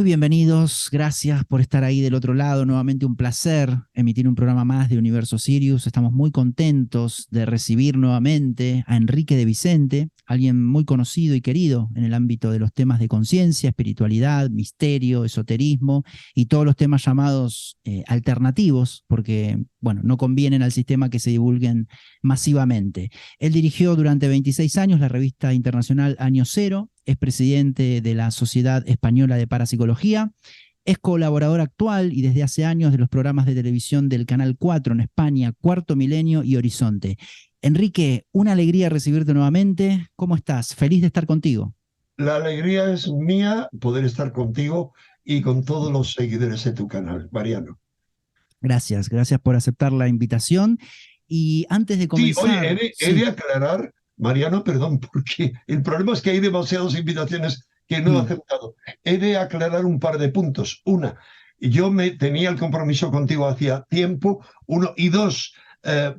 Muy bienvenidos, gracias por estar ahí del otro lado. Nuevamente un placer emitir un programa más de Universo Sirius. Estamos muy contentos de recibir nuevamente a Enrique de Vicente, alguien muy conocido y querido en el ámbito de los temas de conciencia, espiritualidad, misterio, esoterismo y todos los temas llamados alternativos, porque bueno, no convienen al sistema que se divulguen masivamente. Él dirigió durante 26 años la revista internacional Año Cero, es presidente de la Sociedad Española de Parapsicología, es colaborador actual y desde hace años de los programas de televisión del Canal 4 en España, Cuarto Milenio y Horizonte. Enrique, una alegría recibirte nuevamente. ¿Cómo estás? Feliz de estar contigo. La alegría es mía poder estar contigo y con todos los seguidores de tu canal, Mariano. Gracias, gracias por aceptar la invitación. Y antes de Sí, oye, comenzar, he de sí. aclarar, Mariano, perdón, porque el problema es que hay demasiadas invitaciones que no he Mm. aceptado. He de aclarar un par de puntos. Una, yo me tenía el compromiso contigo hacía tiempo. Uno, y dos,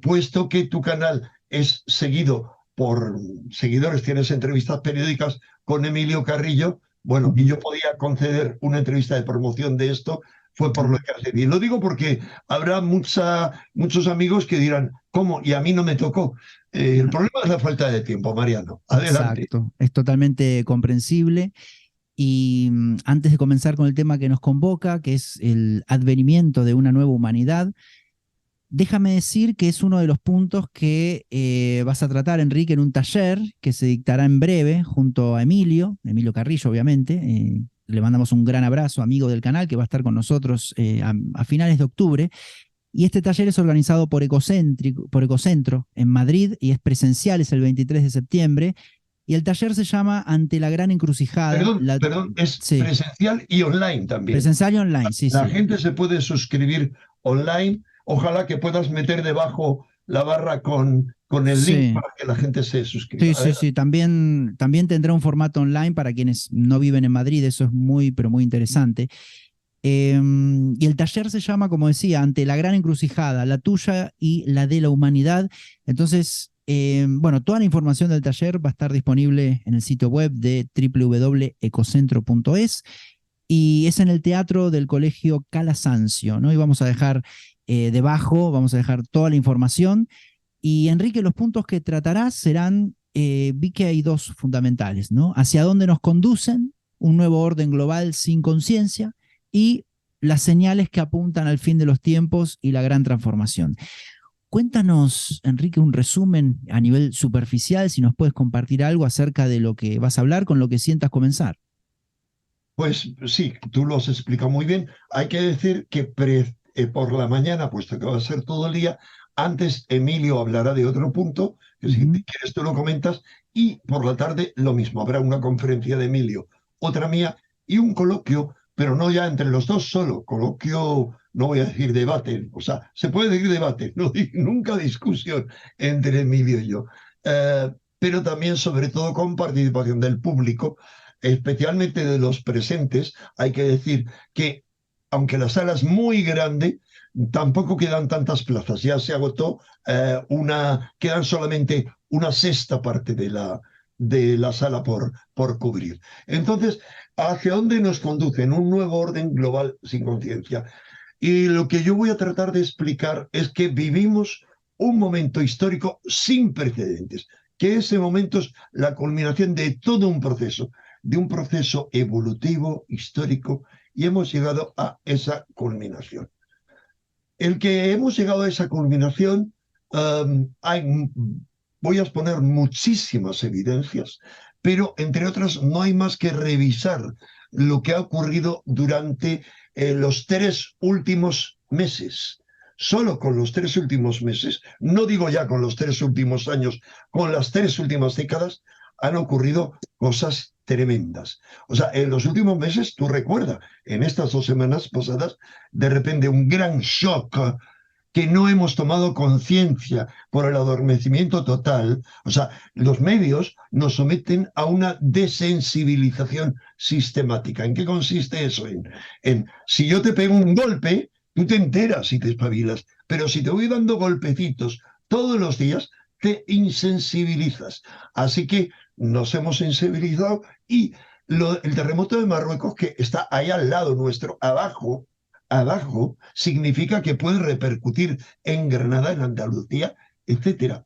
puesto que tu canal es seguido por seguidores, tienes entrevistas periódicas con Emilio Carrillo, bueno, y Ujú, yo podía conceder una entrevista de promoción de esto, fue por ujú. lo que accedí. Lo digo porque habrá muchos amigos que dirán, ¿cómo? Y a mí no me tocó. El problema es la falta de tiempo, Mariano. Adelante. Exacto, es totalmente comprensible. Y antes de comenzar con el tema que nos convoca, que es el advenimiento de una nueva humanidad, déjame decir que es uno de los puntos que vas a tratar, Enrique, en un taller que se dictará en breve junto a Emilio Carrillo, obviamente. Le mandamos un gran abrazo, amigo del canal, que va a estar con nosotros a finales de octubre. Y este taller es organizado por Ecocentro en Madrid y es presencial, es el 23 de septiembre. Y el taller se llama Ante la Gran Encrucijada. Perdón, es Sí, presencial y online también. presencial y online, sí, La sí. gente se puede suscribir online. Ojalá que puedas meter debajo la barra con el link Sí, para que la gente se suscriba. sí, sí, sí. También tendrá un formato online para quienes no viven en Madrid, eso es muy, pero muy interesante. Y el taller se llama, como decía, Ante la Gran Encrucijada, la tuya y la de la humanidad. Entonces, bueno, toda la información del taller va a estar disponible en el sitio web de www.ecocentro.es y es en el teatro del Colegio Calasancio, ¿no? Y vamos a dejar debajo, vamos a dejar toda la información. Y Enrique, los puntos que tratarás serán, vi que hay dos fundamentales, ¿no? Hacia dónde nos conducen, un nuevo orden global sin conciencia y las señales que apuntan al fin de los tiempos y la gran transformación. Cuéntanos, Enrique, un resumen a nivel superficial, si nos puedes compartir algo acerca de lo que vas a hablar, con lo que sientas comenzar. Pues sí, tú lo has explicado muy bien. Hay que decir que por la mañana, puesto que va a ser todo el día, antes Emilio hablará de otro punto, que si Ujú. quieres tú lo comentas, y por la tarde lo mismo. Habrá una conferencia de Emilio, otra mía y un coloquio, pero no ya entre los dos solo. Coloquio, no voy a decir debate, o sea, se puede decir debate, no, nunca discusión entre Emilio y yo. Pero también, sobre todo, con participación del público, especialmente de los presentes. Hay que decir que, aunque la sala es muy grande, tampoco quedan tantas plazas. Ya se agotó quedan solamente una sexta parte de la sala por cubrir. Entonces, ¿hacia dónde nos conducen? Un nuevo orden global sin conciencia. Y lo que yo voy a tratar de explicar es que vivimos un momento histórico sin precedentes, que ese momento es la culminación de un proceso evolutivo, histórico, y hemos llegado a esa culminación. El que hemos llegado a esa culminación, hay, voy a exponer muchísimas evidencias, pero entre otras no hay más que revisar lo que ha ocurrido durante los 3 últimos meses. Solo con los 3 últimos meses, no digo ya con los 3 últimos años, con las 3 últimas décadas, han ocurrido cosas tremendas. O sea, en los últimos meses, tú recuerdas, en estas 2 semanas pasadas, de repente un gran shock que no hemos tomado conciencia por el adormecimiento total. O sea, los medios nos someten a una desensibilización sistemática. ¿En qué consiste eso? Si yo te pego un golpe, tú te enteras y te espabilas, pero si te voy dando golpecitos todos los días, te insensibilizas. Así que nos hemos sensibilizado y El terremoto de Marruecos, que está ahí al lado nuestro, abajo, significa que puede repercutir en Granada, en Andalucía, etcétera.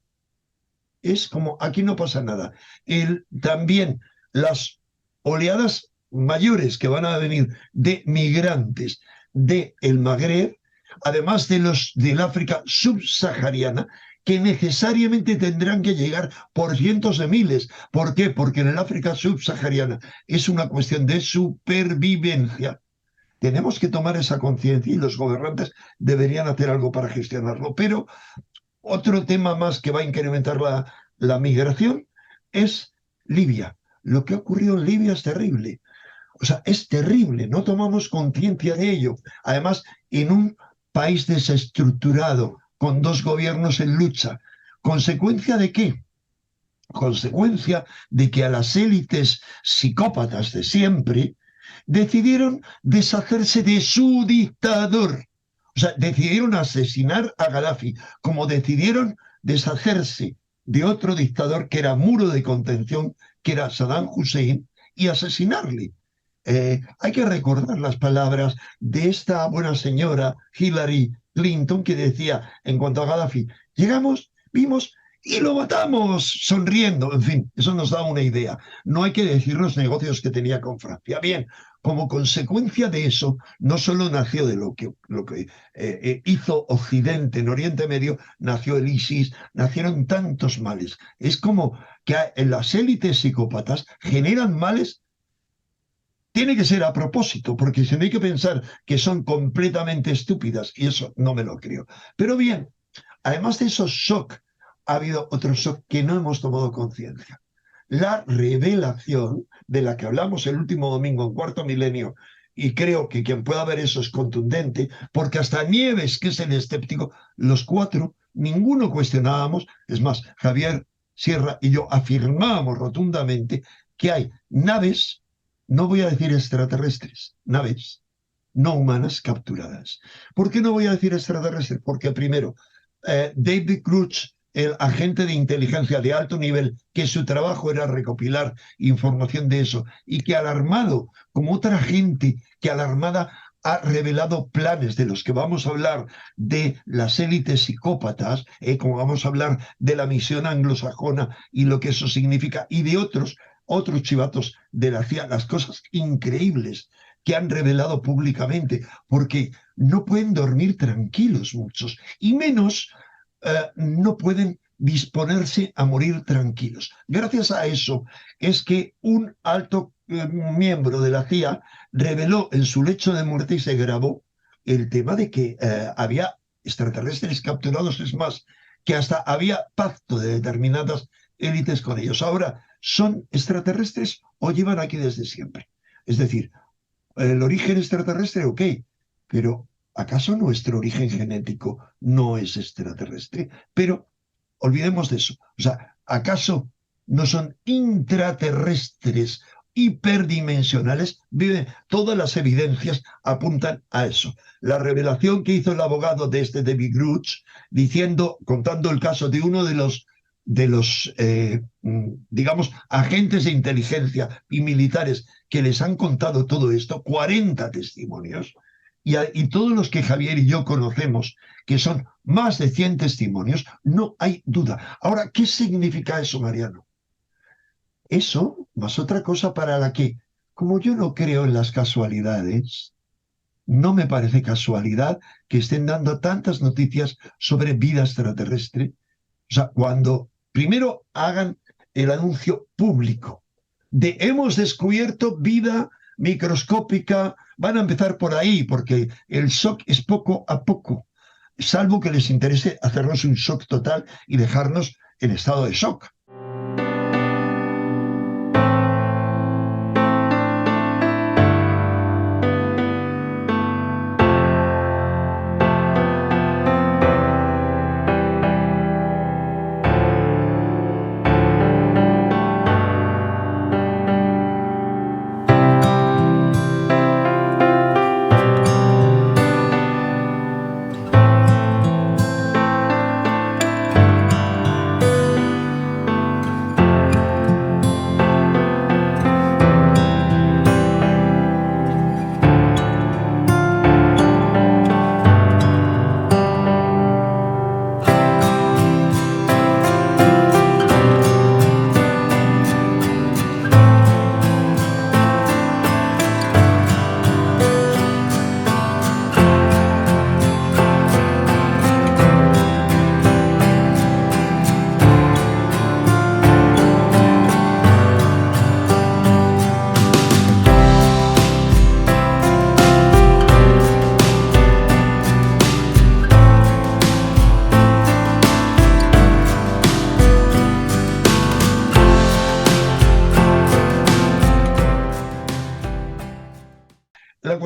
Es como aquí no pasa nada. También las oleadas mayores que van a venir de migrantes del Magreb, además de los del África subsahariana, que necesariamente tendrán que llegar por cientos de miles. ¿Por qué? Porque en el África subsahariana es una cuestión de supervivencia. Tenemos que tomar esa conciencia y los gobernantes deberían hacer algo para gestionarlo. Pero otro tema más que va a incrementar la migración es Libia. Lo que ha ocurrido en Libia es terrible. O sea, es terrible, no tomamos conciencia de ello. Además, en un país desestructurado, con dos gobiernos en lucha. ¿Consecuencia de qué? Consecuencia de que a las élites psicópatas de siempre decidieron deshacerse de su dictador. O sea, decidieron asesinar a Gaddafi, como decidieron deshacerse de otro dictador que era muro de contención, que era Saddam Hussein, y asesinarle. Hay que recordar las palabras de esta buena señora Hillary Clinton, que decía en cuanto a Gaddafi: llegamos, vimos y lo matamos sonriendo. En fin, eso nos da una idea. No hay que decir los negocios que tenía con Francia. Bien, como consecuencia de eso, no solo nació de lo que hizo Occidente en Oriente Medio, nació el ISIS, nacieron tantos males. Es como que las élites psicópatas generan males. Tiene que ser a propósito, porque si no hay que pensar que son completamente estúpidas, y eso no me lo creo. Pero bien, además de esos shock, ha habido otro shock que no hemos tomado conciencia. La revelación de la que hablamos el último domingo en Cuarto Milenio, y creo que quien pueda ver eso es contundente, porque hasta Nieves, que es el escéptico, los cuatro, ninguno cuestionábamos, es más, Javier Sierra y yo afirmábamos rotundamente que hay naves, no voy a decir extraterrestres, naves no humanas capturadas. ¿Por qué no voy a decir extraterrestres? Porque primero, David Grush, el agente de inteligencia de alto nivel, que su trabajo era recopilar información de eso, y que alarmado, como otra gente que alarmada ha revelado planes de los que vamos a hablar de las élites psicópatas, como vamos a hablar de la misión anglosajona y lo que eso significa, y de otros chivatos de la CIA, las cosas increíbles que han revelado públicamente, porque no pueden dormir tranquilos muchos, y menos no pueden disponerse a morir tranquilos. Gracias a eso es que un alto miembro de la CIA reveló en su lecho de muerte y se grabó el tema de que había extraterrestres capturados, es más, que hasta había pacto de determinadas élites con ellos. Ahora, ¿son extraterrestres o llevan aquí desde siempre? Es decir, el origen extraterrestre, ok, pero ¿acaso nuestro origen genético no es extraterrestre? Pero olvidemos de eso. O sea, ¿acaso no son intraterrestres, hiperdimensionales? Todas las evidencias apuntan a eso. La revelación que hizo el abogado de David Grush, contando el caso de uno digamos, agentes de inteligencia y militares que les han contado todo esto, 40 testimonios, y todos los que Javier y yo conocemos, que son más de 100 testimonios, no hay duda. Ahora, ¿qué significa eso, Mariano? Eso, más otra cosa para la que, como yo no creo en las casualidades, no me parece casualidad que estén dando tantas noticias sobre vida extraterrestre. O sea, cuando primero hagan el anuncio público de hemos descubierto vida microscópica, van a empezar por ahí, porque el shock es poco a poco, salvo que les interese hacernos un shock total y dejarnos en estado de shock.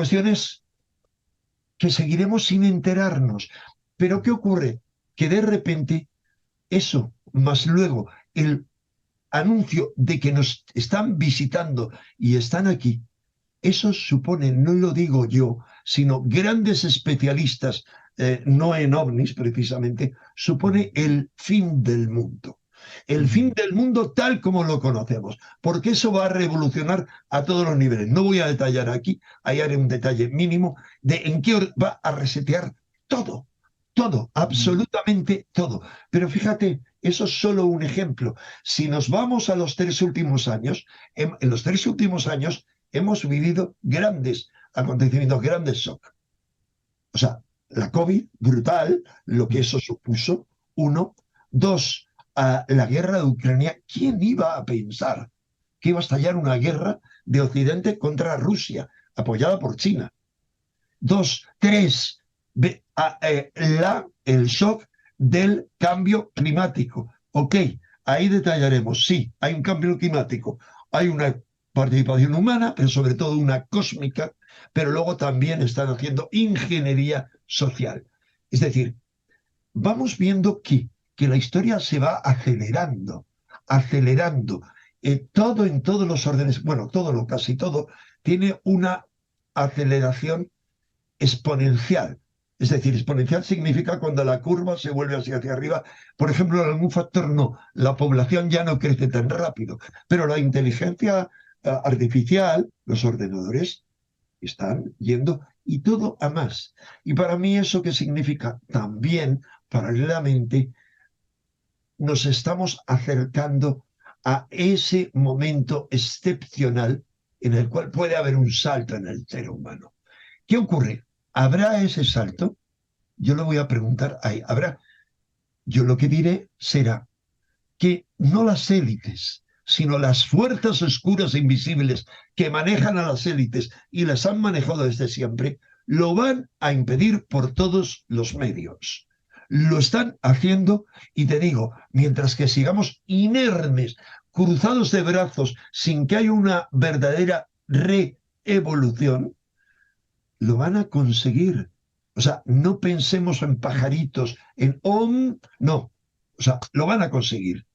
cuestión es que seguiremos sin enterarnos. Pero ¿qué ocurre? Que de repente eso, más luego el anuncio de que nos están visitando y están aquí, eso supone, no lo digo yo, sino grandes especialistas, no en ovnis precisamente, supone el fin del mundo. El fin del mundo tal como lo conocemos, porque eso va a revolucionar a todos los niveles. No voy a detallar aquí, ahí haré un detalle mínimo de en qué va a resetear todo, todo, absolutamente todo. Pero fíjate, eso es solo un ejemplo. Si nos vamos a los 3 últimos años, en los 3 últimos años hemos vivido grandes acontecimientos, grandes shock. O sea, la COVID, brutal, lo que eso supuso, uno. Dos, la guerra de Ucrania. ¿Quién iba a pensar que iba a estallar una guerra de Occidente contra Rusia, apoyada por China? Dos, tres, el shock del cambio climático. Ok, ahí detallaremos. Sí, hay un cambio climático, hay una participación humana, pero sobre todo una cósmica, pero luego también están haciendo ingeniería social. Es decir, vamos viendo que la historia se va acelerando, acelerando. Todo en todos los órdenes, bueno, todo, lo casi todo, tiene una aceleración exponencial. Es decir, exponencial significa cuando la curva se vuelve hacia arriba. Por ejemplo, en algún factor no, la población ya no crece tan rápido, pero la inteligencia artificial, los ordenadores, están yendo y todo a más. Y para mí eso que significa también, paralelamente, nos estamos acercando a ese momento excepcional en el cual puede haber un salto en el ser humano. ¿Qué ocurre? ¿Habrá ese salto? Yo lo voy a preguntar ahí. ¿Habrá? Yo lo que diré será que no las élites, sino las fuerzas oscuras e invisibles que manejan a las élites y las han manejado desde siempre, lo van a impedir por todos los medios. Lo están haciendo y te digo, mientras que sigamos inermes, cruzados de brazos, sin que haya una verdadera reevolución, lo van a conseguir. O sea, no pensemos en pajaritos, en no. O sea, lo van a conseguir.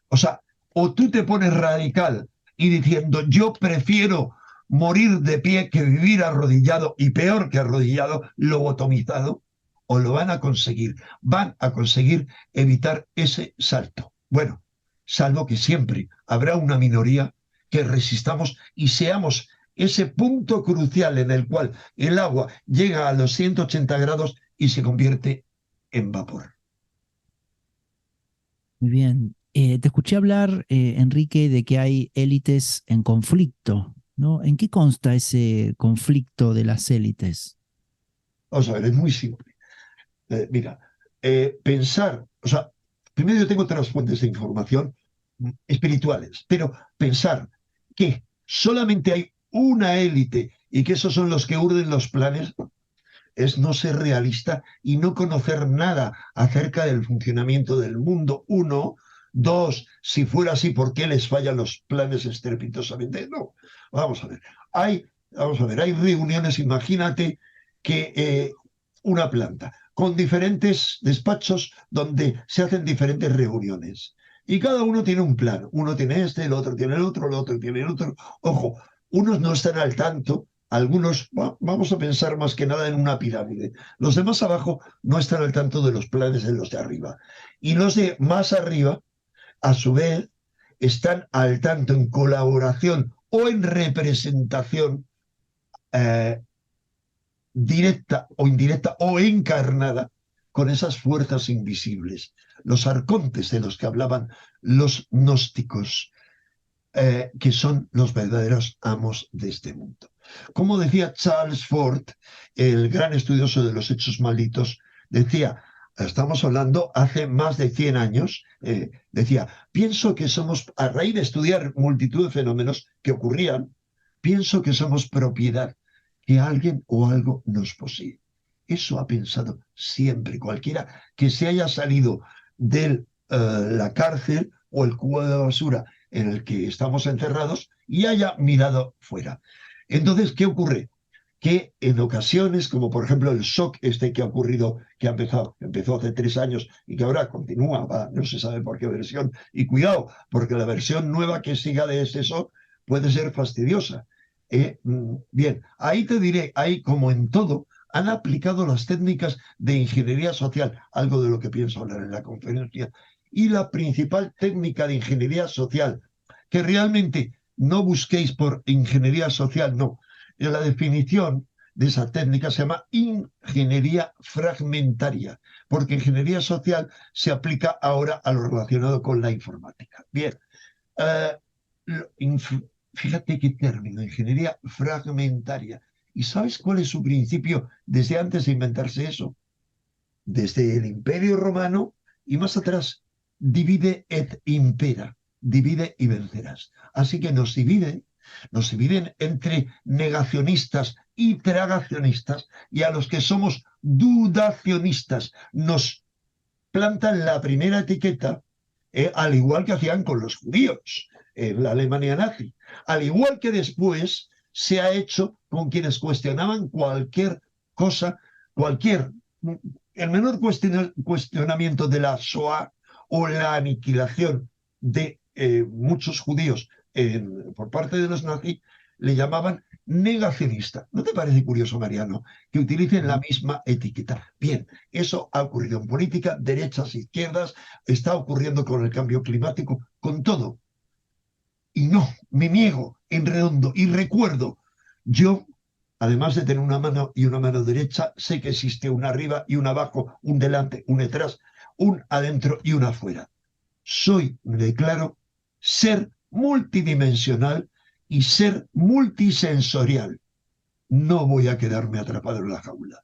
O sea, o tú te pones radical y diciendo, yo prefiero morir de pie que vivir arrodillado y peor que arrodillado, lobotomizado, o lo van a conseguir. Van a conseguir evitar ese salto. Bueno, salvo que siempre habrá una minoría que resistamos y seamos ese punto crucial en el cual el agua llega a los 180 grados y se convierte en vapor. Muy bien. Te escuché hablar, Enrique, de que hay élites en conflicto, ¿no? ¿En qué consta ese conflicto de las élites? Vamos a ver, es muy simple. Mira, pensar, o sea, primero yo tengo otras fuentes de información espirituales, pero pensar que solamente hay una élite y que esos son los que urden los planes es no ser realista y no conocer nada acerca del funcionamiento del mundo. Uno, dos, si fuera así, ¿por qué les fallan los planes estrepitosamente? No, vamos a ver. Hay reuniones, imagínate que una planta con diferentes despachos donde se hacen diferentes reuniones. Y cada uno tiene un plan. Uno tiene este, el otro tiene el otro tiene el otro. Ojo, unos no están al tanto, algunos, vamos a pensar más que nada en una pirámide. Los de más abajo no están al tanto de los planes de los de arriba. Y los de más arriba, a su vez, están al tanto en colaboración o en representación eh, directa o indirecta o encarnada con esas fuerzas invisibles, los arcontes de los que hablaban los gnósticos, que son los verdaderos amos de este mundo. Como decía Charles Ford, el gran estudioso de los hechos malditos, decía, estamos hablando hace más de 100 años, decía, pienso que somos, a raíz de estudiar multitud de fenómenos que ocurrían, pienso que somos propiedad, que alguien o algo nos posee. Eso ha pensado siempre cualquiera que se haya salido de la cárcel o el cubo de basura en el que estamos encerrados y haya mirado fuera. Entonces, ¿qué ocurre? que en ocasiones, como por ejemplo el shock este que ha ocurrido, que empezó hace 3 años y que ahora continúa, no se sabe por qué versión, y cuidado, porque la versión nueva que siga de ese shock puede ser fastidiosa. Bien, ahí te diré, ahí como en todo, han aplicado las técnicas de ingeniería social, algo de lo que pienso hablar en la conferencia, y la principal técnica de ingeniería social, que realmente no busquéis por ingeniería social, no. La definición de esa técnica se llama ingeniería fragmentaria, porque ingeniería social se aplica ahora a lo relacionado con la informática. Bien, eh, fíjate qué término, ingeniería fragmentaria. ¿Y sabes cuál es su principio desde antes de inventarse eso? Desde el Imperio Romano y más atrás, divide et impera, divide y vencerás. Así que nos dividen entre negacionistas y tragacionistas, y a los que somos dudacionistas nos plantan la primera etiqueta, al igual que hacían con los judíos en la Alemania nazi, al igual que después se ha hecho con quienes cuestionaban cualquier cosa, cualquier, el menor cuestionamiento de la Shoah o la aniquilación de muchos judíos por parte de los nazis, le llamaban negacionista. ¿No te parece curioso, Mariano, que utilicen la misma etiqueta? Bien, eso ha ocurrido en política, derechas, izquierdas, está ocurriendo con el cambio climático, con todo. Y no, me niego en redondo y recuerdo, yo, además de tener una mano y una mano derecha, sé que existe una arriba y una abajo, un delante, un detrás, un adentro y un afuera. Me declaro, ser multidimensional y ser multisensorial. No voy a quedarme atrapado en la jaula.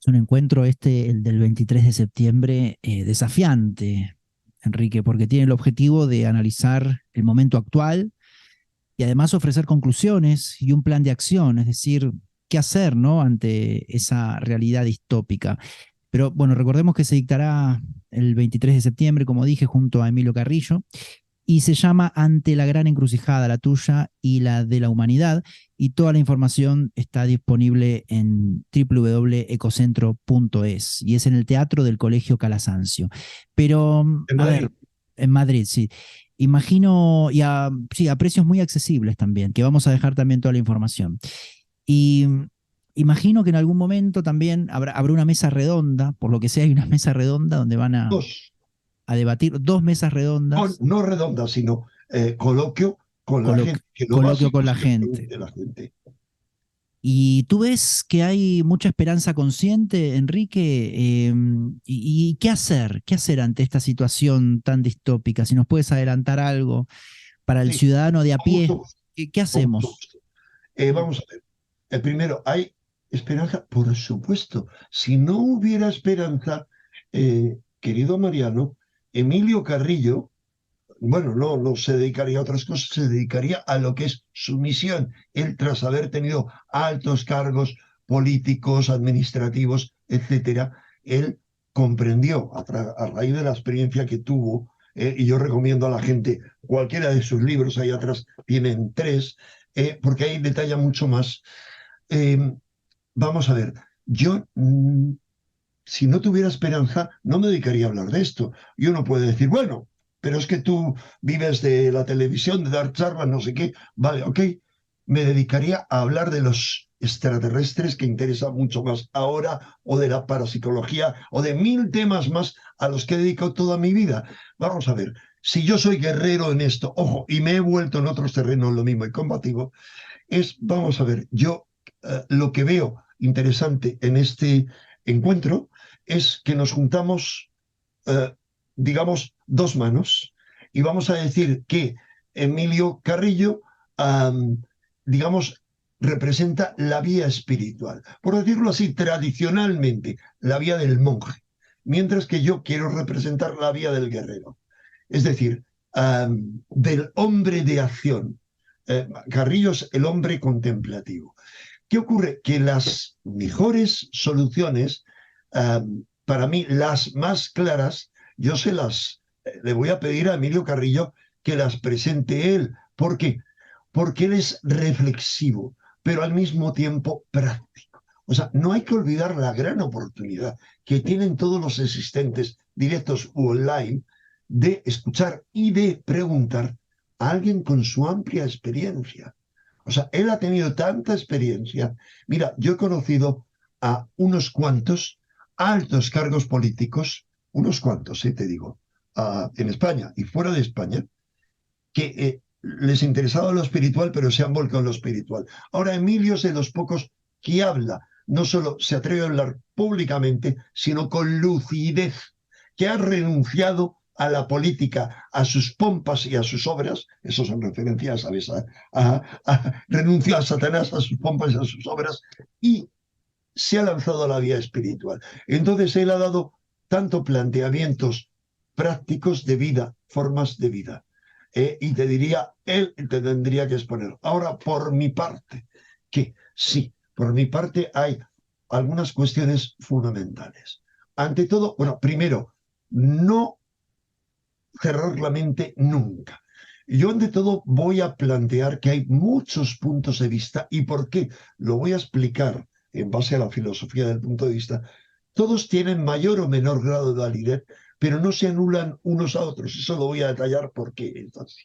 Es un encuentro este, el del 23 de septiembre, desafiante, Enrique, porque tiene el objetivo de analizar el momento actual y además ofrecer conclusiones y un plan de acción, es decir, qué hacer, ¿no?, ante esa realidad distópica. Pero bueno, recordemos que se dictará el 23 de septiembre, como dije, junto a Emilio Carrillo, y se llama Ante la gran encrucijada, la tuya y la de la humanidad, y toda la información está disponible en www.ecocentro.es, y es en el Teatro del Colegio Calasancio. Pero, En a Madrid. ver, en Madrid, sí. Imagino, sí, a precios muy accesibles también, que vamos a dejar también toda la información. Y imagino que en algún momento también habrá una mesa redonda, por lo que sea, hay una mesa redonda donde van Dos, a debatir, dos mesas redondas, no redonda, sino coloquio con la gente, que lo coloquio básico con es la que gente. pregunte la gente. Y tú ves que hay mucha esperanza consciente, Enrique, y qué hacer ante esta situación tan distópica. Si nos puedes adelantar algo para el Sí, ciudadano de a con mucho pie, gusto, ¿qué con mucho hacemos? gusto. Vamos a ver. Primero, ¿hay esperanza? Por supuesto. Si no hubiera esperanza, querido Mariano, Emilio Carrillo, bueno, no se dedicaría a otras cosas, se dedicaría a lo que es su misión. Él, tras haber tenido altos cargos políticos, administrativos, etcétera, él comprendió a raíz de la experiencia que tuvo, y yo recomiendo a la gente cualquiera de sus libros, ahí atrás tienen 3, porque ahí detalla mucho más. Eh, Vamos a ver, yo si no tuviera esperanza, no me dedicaría a hablar de esto. Y uno puede decir, bueno, pero es que tú vives de la televisión, de dar charlas, no sé qué. Vale, ok. Me dedicaría a hablar de los extraterrestres, que interesan mucho más ahora, o de la parapsicología, o de 1000 temas más a los que he dedicado toda mi vida. Vamos a ver, si yo soy guerrero en esto, ojo, y me he vuelto en otros terrenos lo mismo y combativo, vamos a ver, yo lo que veo interesante en este encuentro es que nos juntamos, eh, digamos, dos manos y vamos a decir que Emilio Carrillo, digamos, representa la vía espiritual, por decirlo así, tradicionalmente, la vía del monje, mientras que yo quiero representar la vía del guerrero, es decir, del hombre de acción. Carrillo es el hombre contemplativo. ¿Qué ocurre? Que las mejores soluciones, para mí, las más claras, yo le voy a pedir a Emilio Carrillo que las presente él. ¿Por qué? porque él es reflexivo, pero al mismo tiempo práctico. O sea, no hay que olvidar la gran oportunidad que tienen todos los asistentes, directos u online, de escuchar y de preguntar a alguien con su amplia experiencia. O sea, él ha tenido tanta experiencia. Mira, yo he conocido a unos cuantos altos cargos políticos, unos cuantos, te digo, en España y fuera de España, que les interesaba lo espiritual, pero se han volcado en lo espiritual. Ahora Emilio es de los pocos que habla, no solo se atreve a hablar públicamente, sino con lucidez, que ha renunciado a la política, a sus pompas y a sus obras, eso son referencias, ¿sabes? Renunció a Satanás, a sus pompas y a sus obras, y se ha lanzado a la vía espiritual. Entonces él ha dado tanto planteamientos prácticos de vida, formas de vida. Y te diría, él te tendría que exponer. Ahora, por mi parte, que sí, por mi parte hay algunas cuestiones fundamentales. Ante todo, bueno, primero, no cerrar la mente nunca. Yo, ante todo, voy a plantear que hay muchos puntos de vista y por qué lo voy a explicar en base a la filosofía del punto de vista. Todos tienen mayor o menor grado de validez, pero no se anulan unos a otros. Eso lo voy a detallar por qué es así.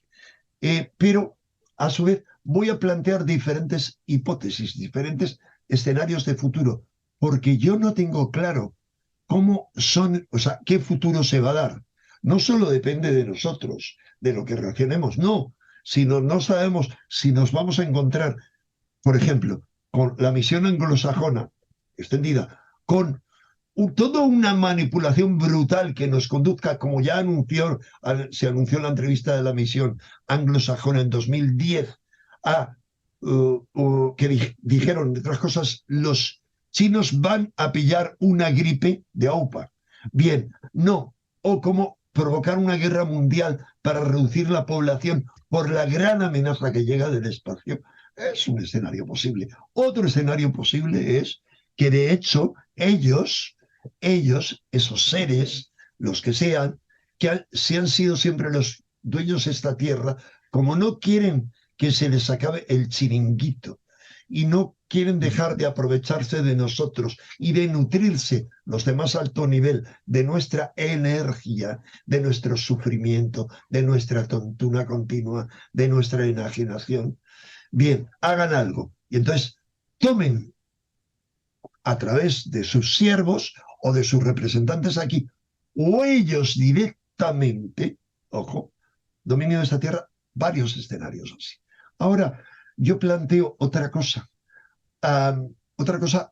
Pero, a su vez, voy a plantear diferentes hipótesis, diferentes escenarios de futuro, porque yo no tengo claro cómo son, o sea, qué futuro se va a dar. No solo depende de nosotros, de lo que reaccionemos, no, sino no sabemos si nos vamos a encontrar, por ejemplo, con la misión anglosajona extendida, con toda una manipulación brutal que nos conduzca, como ya se anunció en la entrevista de la misión anglosajona en 2010, a que dijeron, entre otras cosas, los chinos van a pillar una gripe de AUPA. Bien, no. O como provocar una guerra mundial para reducir la población por la gran amenaza que llega del espacio. Es un escenario posible. Otro escenario posible es que, de hecho, ellos, esos seres, los que sean, si han sido siempre los dueños de esta tierra, como no quieren que se les acabe el chiringuito y no quieren dejar de aprovecharse de nosotros y de nutrirse los de más alto nivel de nuestra energía, de nuestro sufrimiento, de nuestra tontuna continua, de nuestra enajenación. Bien, hagan algo. Y entonces tomen a través de sus siervos o de sus representantes aquí, o ellos directamente, ojo, dominio de esta tierra, varios escenarios así. Ahora, yo planteo otra cosa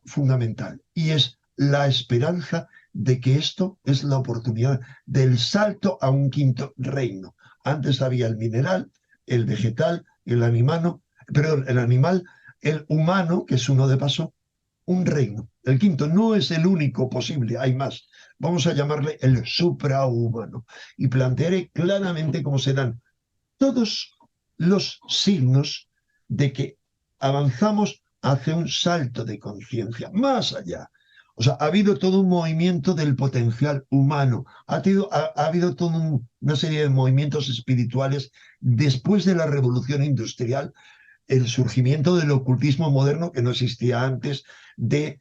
fundamental, y es la esperanza de que esto es la oportunidad del salto a un quinto reino. Antes había el mineral, el vegetal, el animal, el humano, que es uno de paso, un reino. El quinto no es el único posible, hay más. Vamos a llamarle el suprahumano. Y plantearé claramente cómo serán todos los signos de que avanzamos hacia un salto de conciencia, más allá. O sea, ha habido todo un movimiento del potencial humano, ha habido toda una serie de movimientos espirituales después de la revolución industrial, el surgimiento del ocultismo moderno que no existía antes, de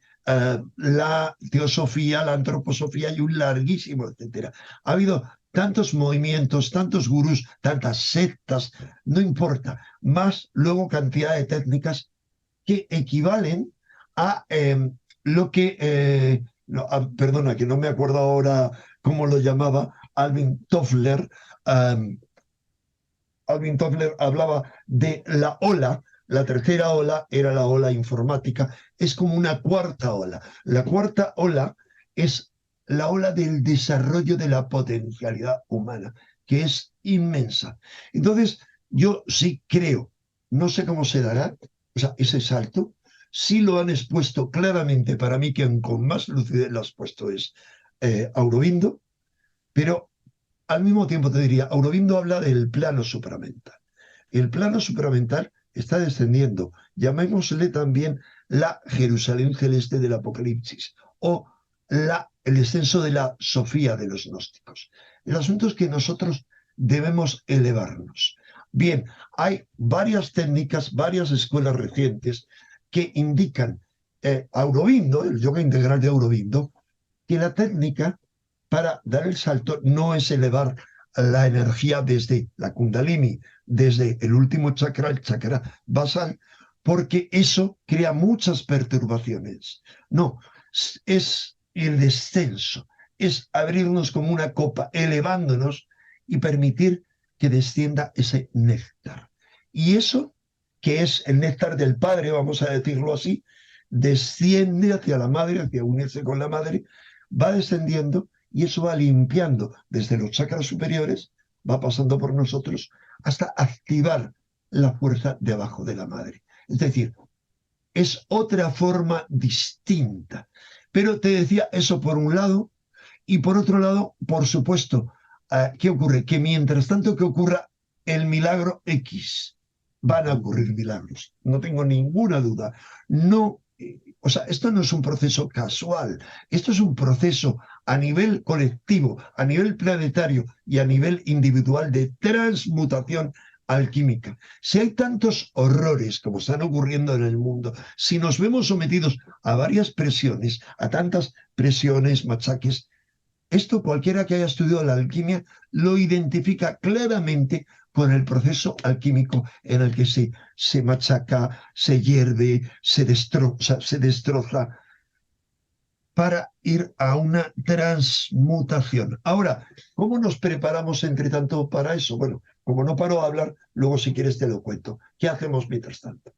la teosofía, la antroposofía y un larguísimo, etcétera. Ha habido tantos movimientos, tantos gurús, tantas sectas, no importa, más luego cantidad de técnicas que equivalen a lo que, perdona, que no me acuerdo ahora cómo lo llamaba, Alvin Toffler. Alvin Toffler hablaba de la ola. La tercera ola era la ola informática, es como una cuarta ola. La cuarta ola es la ola del desarrollo de la potencialidad humana, que es inmensa. Entonces, yo sí creo, no sé cómo se dará, o sea, ese salto, sí lo han expuesto claramente, para mí quien con más lucidez lo ha expuesto es Aurobindo, pero al mismo tiempo te diría, Aurobindo habla del plano supramental. El plano supramental está descendiendo. Llamémosle también la Jerusalén celeste del Apocalipsis o el descenso de la Sofía de los gnósticos. El asunto es que nosotros debemos elevarnos. Bien, hay varias técnicas, varias escuelas recientes que indican Aurobindo, el yoga integral de Aurobindo, que la técnica para dar el salto no es elevar la energía desde la Kundalini, desde el último chakra, el chakra basal, porque eso crea muchas perturbaciones. No, es el descenso, es abrirnos como una copa, elevándonos y permitir que descienda ese néctar. Y eso, que es el néctar del Padre, vamos a decirlo así, desciende hacia la madre, hacia unirse con la madre, va descendiendo y eso va limpiando desde los chakras superiores, va pasando por nosotros hasta activar la fuerza de abajo de la madre. Es decir, es otra forma distinta. Pero te decía eso por un lado, y por otro lado, por supuesto, ¿qué ocurre? Que mientras tanto que ocurra el milagro X, van a ocurrir milagros. No tengo ninguna duda. No, o sea, esto no es un proceso casual. Esto es un proceso a nivel colectivo, a nivel planetario y a nivel individual de transmutación alquímica. Si hay tantos horrores como están ocurriendo en el mundo, si nos vemos sometidos a varias presiones, a tantas presiones, machaques, esto cualquiera que haya estudiado la alquimia lo identifica claramente con el proceso alquímico en el que se machaca, se hierve, se destroza para ir a una transmutación. Ahora, ¿cómo nos preparamos entre tanto para eso? Bueno, como no paro de hablar, luego si quieres te lo cuento. ¿Qué hacemos mientras tanto?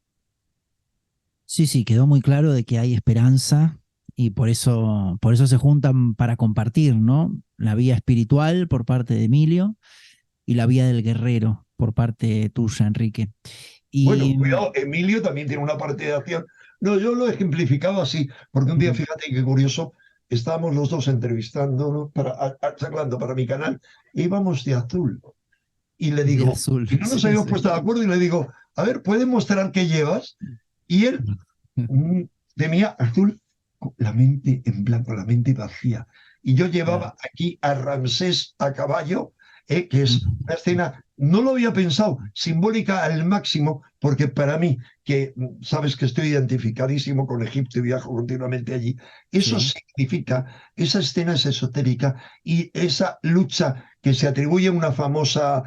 Sí, sí, quedó muy claro de que hay esperanza y por eso se juntan para compartir, ¿no? La vía espiritual por parte de Emilio y la vía del guerrero por parte tuya, Enrique. Bueno, Y cuidado, Emilio también tiene una parte de acción. No, yo lo he ejemplificado así, porque un día, ujú, fíjate qué curioso, estábamos los dos entrevistando, ¿no? Charlando para mi canal, e íbamos de azul. Y le de digo, azul, y no nos sí, habíamos sí. puesto de acuerdo, y le digo, a ver, ¿puedes mostrar qué llevas? Y él mm, tenía azul, la mente en blanco, la mente vacía. Y yo Claro. llevaba aquí a Ramsés a caballo, que es Ujú, una escena, no lo había pensado, simbólica al máximo, porque para mí, que sabes que estoy identificadísimo con Egipto y viajo continuamente allí, eso sí. significa, esa escena es esotérica y esa lucha que se atribuye a una famosa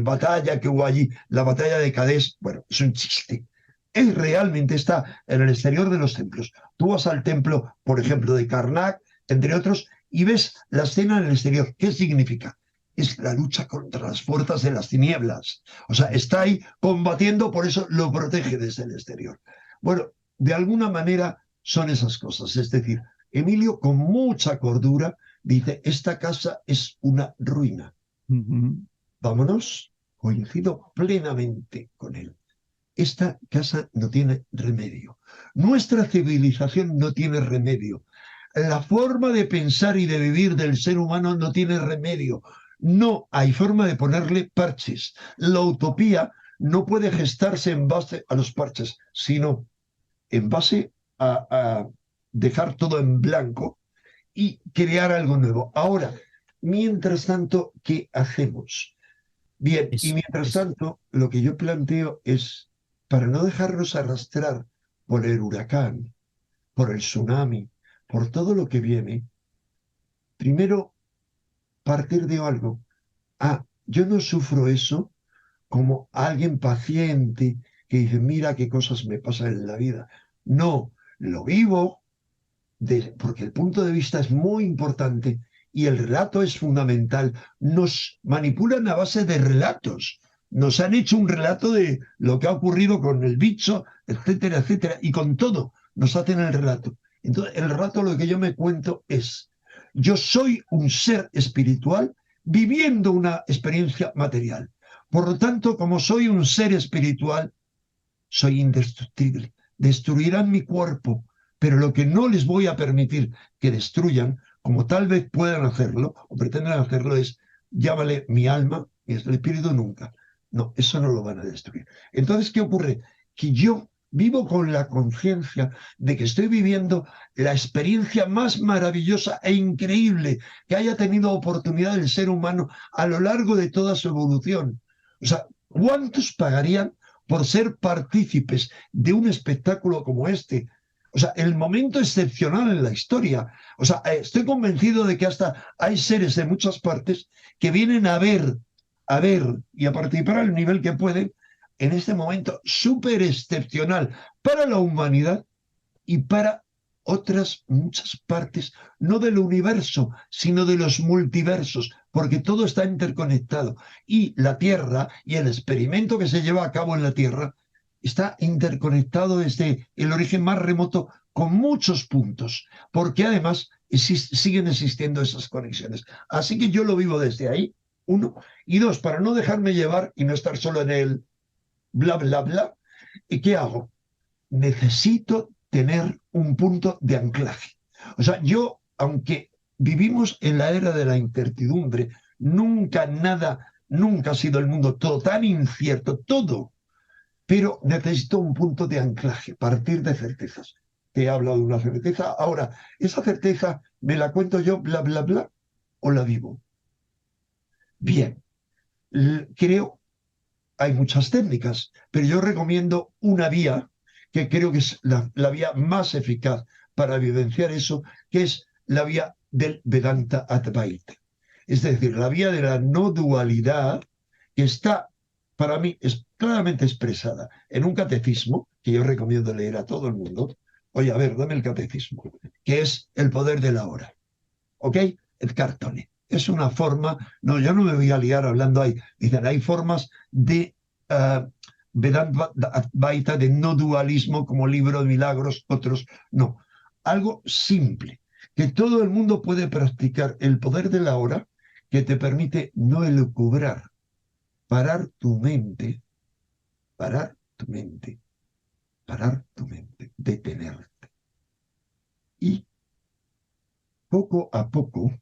batalla que hubo allí, la batalla de Cadés, bueno, es un chiste. Él realmente está en el exterior de los templos. Tú vas al templo, por ejemplo, de Karnak, entre otros, y ves la escena en el exterior. ¿Qué significa? Es la lucha contra las fuerzas de las tinieblas. O sea, está ahí combatiendo, por eso lo protege desde el exterior. Bueno, de alguna manera son esas cosas. Es decir, Emilio con mucha cordura dice, esta casa es una ruina. Ujú. Vámonos. Coincido plenamente con él. Esta casa no tiene remedio. Nuestra civilización no tiene remedio. La forma de pensar y de vivir del ser humano no tiene remedio. No hay forma de ponerle parches. La utopía no puede gestarse en base a los parches, sino en base a dejar todo en blanco y crear algo nuevo. Ahora, mientras tanto, ¿qué hacemos? Bien, y Eso, mientras eso. tanto, lo que yo planteo es, para no dejarnos arrastrar por el huracán, por el tsunami, por todo lo que viene, primero partir de algo. Ah, yo no sufro eso como alguien paciente que dice, mira qué cosas me pasan en la vida. No, lo vivo porque el punto de vista es muy importante y el relato es fundamental. Nos manipulan a base de relatos. Nos han hecho un relato de lo que ha ocurrido con el bicho, etcétera, etcétera, y con todo nos hacen el relato. Entonces, el relato lo que yo me cuento es, yo soy un ser espiritual viviendo una experiencia material. Por lo tanto, como soy un ser espiritual, soy indestructible. Destruirán mi cuerpo, pero lo que no les voy a permitir que destruyan, como tal vez puedan hacerlo o pretendan hacerlo, es llámale mi alma, mi espíritu nunca. No, eso no lo van a destruir. Entonces, ¿qué ocurre? Que yo vivo con la conciencia de que estoy viviendo la experiencia más maravillosa e increíble que haya tenido oportunidad el ser humano a lo largo de toda su evolución. O sea, ¿Cuántos pagarían por ser partícipes de un espectáculo como este? O sea, el momento excepcional en la historia. O sea, estoy convencido de que hasta hay seres de muchas partes que vienen a ver y a participar al nivel que pueden en este momento súper excepcional para la humanidad y para otras muchas partes, no del universo, sino de los multiversos, porque todo está interconectado. Y la Tierra y el experimento que se lleva a cabo en la Tierra está interconectado desde el origen más remoto con muchos puntos, porque además siguen existiendo esas conexiones. Así que yo lo vivo desde ahí, uno. Y dos, para no dejarme llevar y no estar solo en el bla, bla, bla, ¿y qué hago? Necesito tener un punto de anclaje. O sea, yo, aunque vivimos en la era de la incertidumbre, nunca ha sido el mundo todo tan incierto, todo, pero necesito un punto de anclaje, partir de certezas. Te he hablado de una certeza, ahora, esa certeza me la cuento yo, bla, bla, bla, o la vivo. Bien, creo hay muchas técnicas, pero yo recomiendo una vía que creo que es la vía más eficaz para vivenciar eso, que es la vía del Vedanta Advaita. Es decir, la vía de la no dualidad que está, para mí, es claramente expresada en un catecismo que yo recomiendo leer a todo el mundo. Oye, a ver, dame el catecismo, que es el poder de la hora. ¿Ok? El cartone. Es una forma, no, yo no me voy a liar hablando ahí. Dicen, hay formas de Vedanta Advaita, de no dualismo, como libro de milagros, otros no. Algo simple, que todo el mundo puede practicar, el poder de la hora, que te permite no elucubrar, parar tu mente, parar tu mente, parar tu mente, detenerte. Y poco a poco,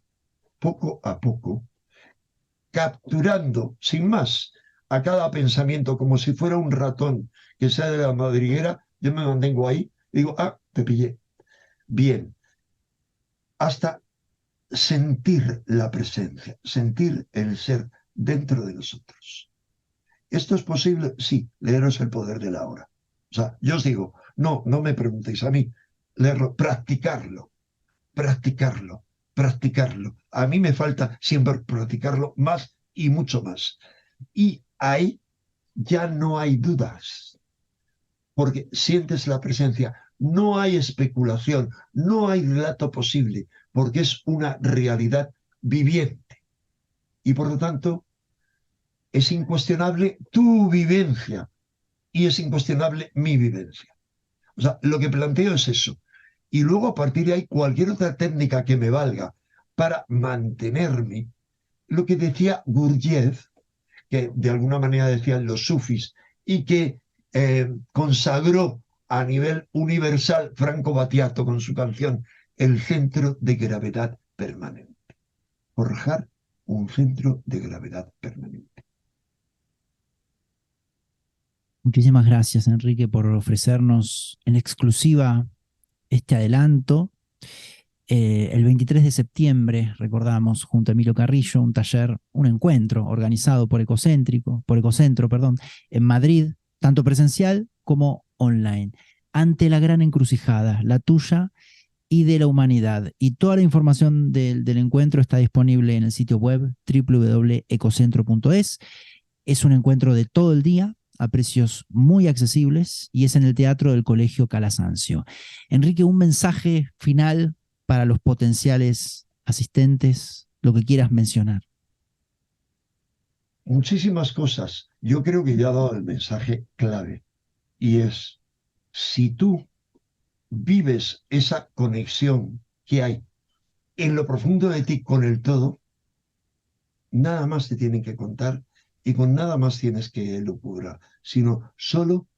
capturando, sin más, a cada pensamiento como si fuera un ratón que sale de la madriguera, yo me mantengo ahí y digo, ah, te pillé. Bien, hasta sentir la presencia, sentir el ser dentro de nosotros. ¿Esto es posible? Sí, leeros el poder de la hora. O sea, yo os digo, no me preguntéis a mí, leerlo, practicarlo, practicarlo, practicarlo. A mí me falta siempre practicarlo más y mucho más. Y ahí ya no hay dudas, porque sientes la presencia. No hay especulación, no hay relato posible, porque es una realidad viviente. Y por lo tanto, es incuestionable tu vivencia y es incuestionable mi vivencia. O sea, lo que planteo es eso. Y luego a partir de ahí, cualquier otra técnica que me valga para mantenerme, lo que decía Gurdjieff, que de alguna manera decían los sufis, y que consagró a nivel universal Franco Battiato con su canción El centro de gravedad permanente. Forjar un centro de gravedad permanente. Muchísimas gracias, Enrique, por ofrecernos en exclusiva este adelanto. El 23 de septiembre, recordamos, junto a Emilio Carrillo, un taller, un encuentro organizado por Ecocentro, perdón, en Madrid, tanto presencial como online, ante la gran encrucijada, la tuya y de la humanidad. Y toda la información del encuentro está disponible en el sitio web www.ecocentro.es. Es un encuentro de todo el día, a precios muy accesibles, y es en el Teatro del Colegio Calasancio. Enrique, un mensaje final para los potenciales asistentes, lo que quieras mencionar. Muchísimas cosas. Yo creo que ya he dado el mensaje clave y es, si tú vives esa conexión que hay en lo profundo de ti con el todo, nada más te tienen que contar y con nada más tienes que elucubrar, sino solo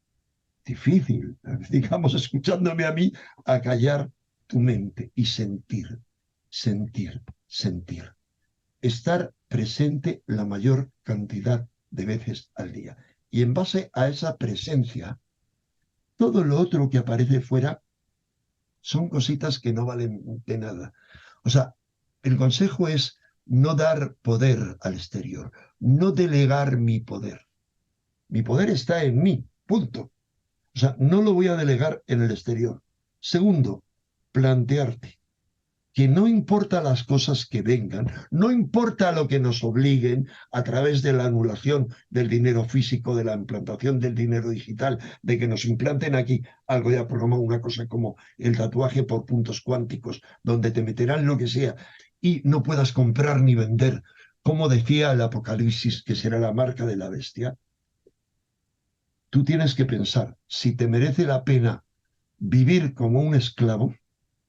difícil, digamos, escuchándome a mí, a callar tu mente y sentir, sentir, sentir. Estar presente la mayor cantidad de veces al día. Y en base a esa presencia, todo lo otro que aparece fuera son cositas que no valen de nada. O sea, el consejo es no dar poder al exterior, no delegar mi poder. Mi poder está en mí, punto. O sea, no lo voy a delegar en el exterior. Segundo, plantearte que no importa las cosas que vengan, no importa lo que nos obliguen a través de la anulación del dinero físico, de la implantación del dinero digital, de que nos implanten aquí algo ya programado, una cosa como el tatuaje por puntos cuánticos, donde te meterán lo que sea y no puedas comprar ni vender, como decía el Apocalipsis, que será la marca de la bestia. Tú tienes que pensar si te merece la pena vivir como un esclavo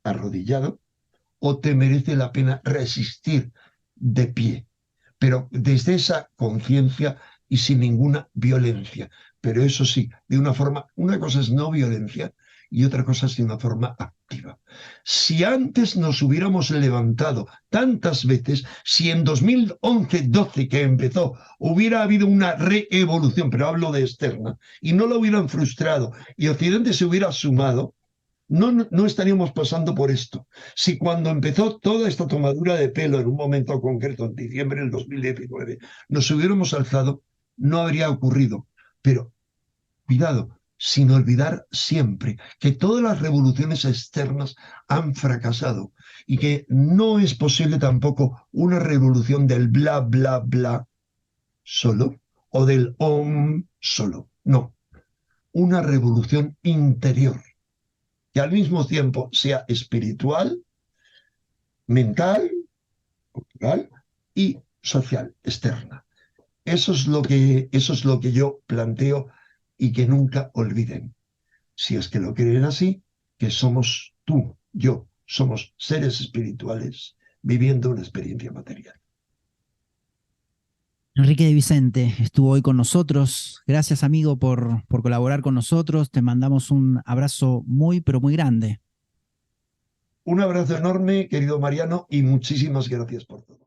arrodillado o te merece la pena resistir de pie, pero desde esa conciencia y sin ninguna violencia. Pero eso sí, de una forma, una cosa es no violencia y otra cosa es de una forma activa. Si antes nos hubiéramos levantado tantas veces, si en 2011-12 que empezó hubiera habido una reevolución, pero hablo de externa, y no lo hubieran frustrado y Occidente se hubiera sumado, no estaríamos pasando por esto. Si cuando empezó toda esta tomadura de pelo en un momento concreto, en diciembre del 2019, nos hubiéramos alzado, no habría ocurrido. Pero cuidado, sin olvidar siempre que todas las revoluciones externas han fracasado y que no es posible tampoco una revolución del bla, bla, bla solo o del solo. No, una revolución interior que al mismo tiempo sea espiritual, mental, cultural y social, externa. Eso es lo que yo planteo y que nunca olviden. Si es que lo creen así, que somos tú, yo, somos seres espirituales viviendo una experiencia material. Enrique de Vicente estuvo hoy con nosotros. Gracias, amigo, por colaborar con nosotros. Te mandamos un abrazo muy, pero muy grande. Un abrazo enorme, querido Mariano, y muchísimas gracias por todo.